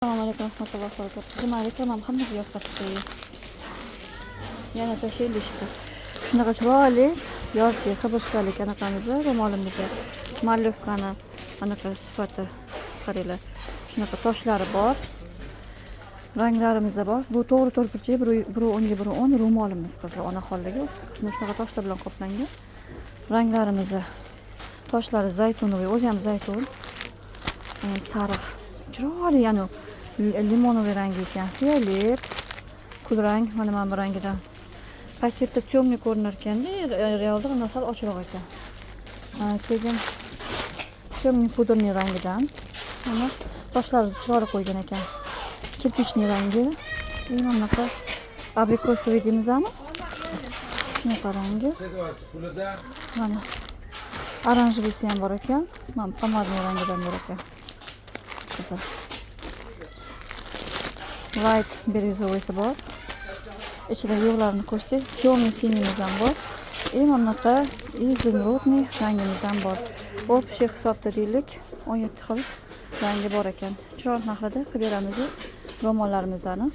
Assalomu alaykum rahmatullohi va barakatuh. Demak, reklamam hammaga yoqadi. Yana tashlaylik. Shunaqa chiroyli yozgi hibishkalik anaqamizni, ro'molimizni, mallyovkani anaqa sifati qaranglar. Shunaqa toshlari bor. Ranglarimiz bor. Bu to'g'ri burchak, biri o'ngga, biri o'ng ro'molimiz qizlar onaxonligi. Usti qismi shunaqa toshlar bilan qoplangan. Ranglarimiz toshlari zaytunoviy, o'zi ham zaytun. Sariq. Chiroyli, ya'ni limonoviy rangi ekan. Fiolet, kulrang, mana bu rangidan. Paketda temniy ko'rinar ekanda, realda nasal ochroq ekan. Keyin temniy pudrniy rangidan. Mana toshlari chiroyli qo'ygan ekan. Kirpichniy rangi. Mana bunaqa abrikosovый deymizmi? Shunaqa rangi. Mana oranjevisi ham bor ekan. Mana pomadniy rangidan bor ekan. Light biruzovisi bor. Ichida yo'qlarni ko'rsak, темный sinimiz ham bor. Mana bunaqa izumrudniy rangimiz ham bor. Общий hisobda deylik 17 xil rangi bor ekan. Chiroyli narxlarda qilib beramiz ro'mollarimizni.